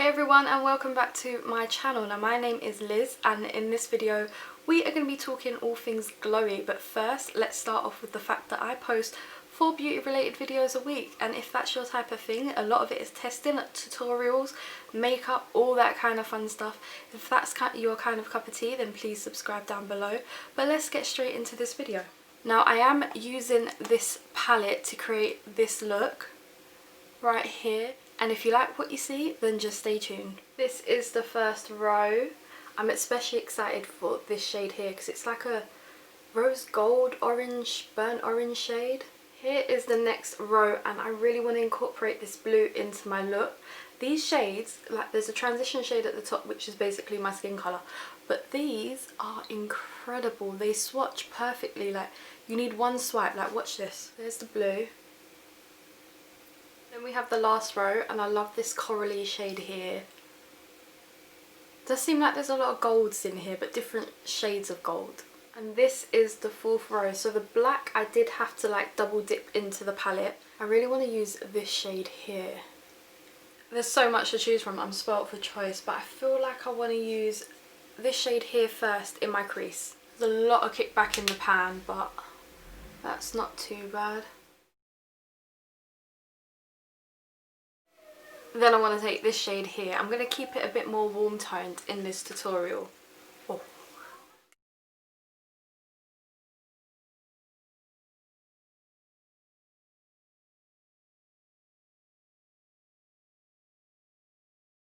Hey everyone, and welcome back to my channel. Now my name is Liz, and in this video we are going to be talking all things glowy, but first let's start off with the fact that I post 4 beauty related videos a week, and if that's your type of thing, a lot of it is testing, tutorials, makeup, all that kind of fun stuff. If that's your kind of cup of tea, then please subscribe down below. But let's get straight into this video. Now I am using this palette to create this look right here, and if you like what you see, then just stay tuned. This is the first row. I'm especially excited for this shade here because it's like a rose gold orange, burnt orange shade. Here is the next row, and I really want to incorporate this blue into my look. These shades, like there's a transition shade at the top which is basically my skin colour, but these are incredible. They swatch perfectly, like you need one swipe. Like watch this, there's the blue. Then we have the last row, and I love this corally shade here. Does seem like there's a lot of golds in here, but different shades of gold. And this is the 4th row. So the black, I did have to like double dip into the palette. I really want to use this shade here. There's so much to choose from, I'm spoilt for choice, but I feel like I want to use this shade here first in my crease. There's a lot of kickback in the pan, but that's not too bad. Then I want to take this shade here. I'm going to keep it a bit more warm toned in this tutorial. Oh.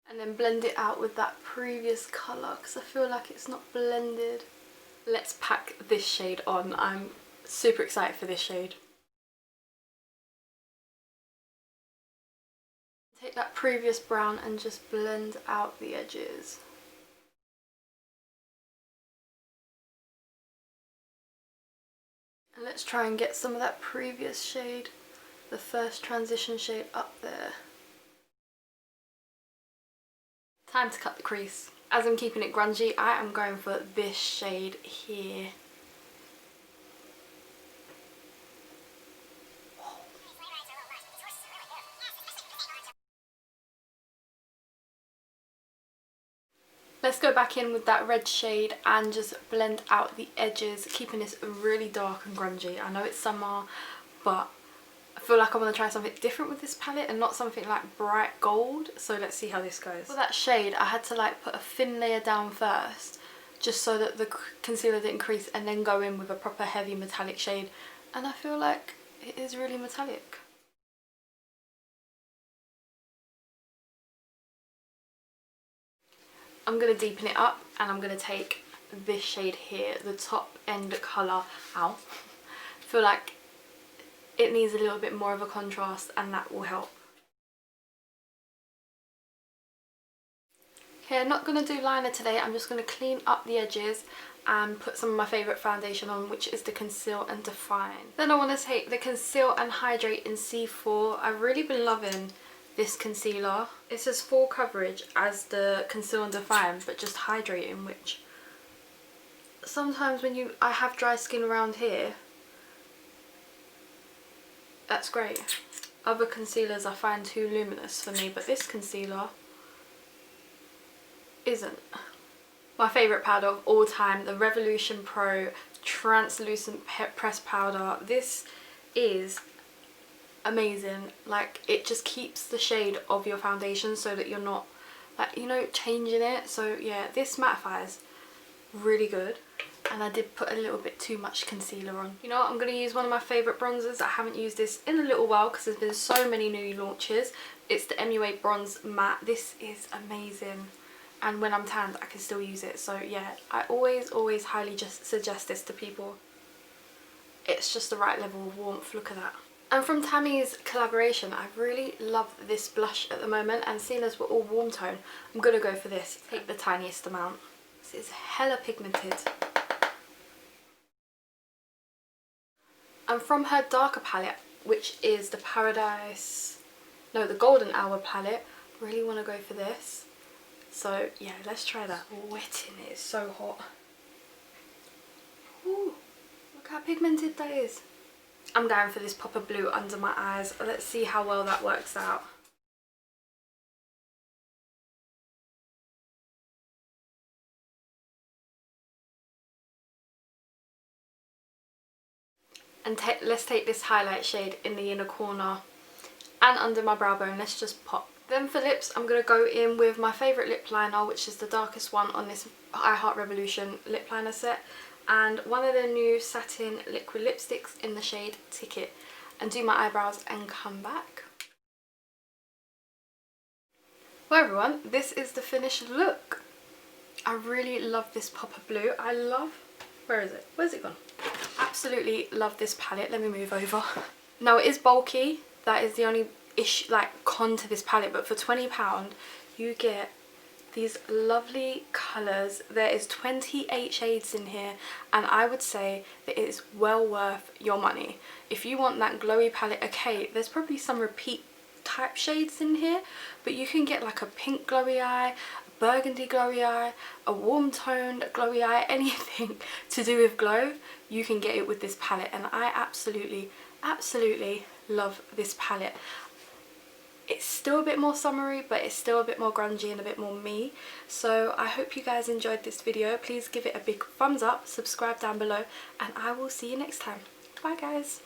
And then blend it out with that previous colour because I feel like it's not blended. Let's pack this shade on. I'm super excited for this shade. Take that previous brown and just blend out the edges. And let's try and get some of that previous shade, the first transition shade, up there. Time to cut the crease. As I'm keeping it grungy, I am going for this shade here. Let's go back in with that red shade and just blend out the edges, keeping this really dark and grungy. I know it's summer, but I feel like I want to try something different with this palette and not something like bright gold. So let's see how this goes. For that shade, I had to like put a thin layer down first, just so that the concealer didn't crease, and then go in with a proper heavy metallic shade. And I feel like it is really metallic. I'm going to deepen it up, and I'm going to take this shade here, the top end colour. Ow. I feel like it needs a little bit more of a contrast, and that will help. Okay, I'm not going to do liner today. I'm just going to clean up the edges and put some of my favourite foundation on, which is the Conceal and Define. Then I want to take the Conceal and Hydrate in C4. I've really been loving this concealer. It's as full coverage as the Conceal and Define, but just hydrating, which sometimes when I have dry skin around here, that's great. Other concealers I find too luminous for me, but this concealer isn't. My favourite powder of all time, the Revolution Pro Translucent Pressed Powder. This is amazing. Like, it just keeps the shade of your foundation so that you're not, like, you know, changing it. So yeah, this mattifies really good. And I did put a little bit too much concealer on. You know what, I'm going to use one of my favourite bronzers. I haven't used this in a little while because there's been so many new launches. It's the MUA Bronze Matte. This is amazing, and when I'm tanned I can still use it. So yeah, I always highly just suggest this to people. It's just the right level of warmth. Look at that. And from Tammy's collaboration, I really love this blush at the moment, and seeing as we're all warm tone, I'm going to go for this. Take the tiniest amount. This is hella pigmented. And from her darker palette, which is the the Golden Hour palette, really want to go for this. So yeah, let's try that. Wetting it is so hot. Ooh, look how pigmented that is. I'm going for this pop of blue under my eyes. Let's see how well that works out. And let's take this highlight shade in the inner corner and under my brow bone. Let's just pop. Then for lips, I'm going to go in with my favourite lip liner, which is the darkest one on this I Heart Revolution lip liner set, and one of the new satin liquid lipsticks in the shade Ticket, and do my eyebrows and come back. Well everyone, this is the finished look. I really love this pop of blue. I love, where is it? Where's it gone? Absolutely love this palette. Let me move over. Now it is bulky. That is the only con to this palette, but for £20 you get these lovely colours. There is 28 shades in here, and I would say that it is well worth your money. If you want that glowy palette, okay, there's probably some repeat type shades in here, but you can get like a pink glowy eye, a burgundy glowy eye, a warm toned glowy eye, anything to do with glow, you can get it with this palette, and I absolutely love this palette. It's still a bit more summery, but it's still a bit more grungy and a bit more me. So I hope you guys enjoyed this video. Please give it a big thumbs up, subscribe down below, and I will see you next time. Bye guys.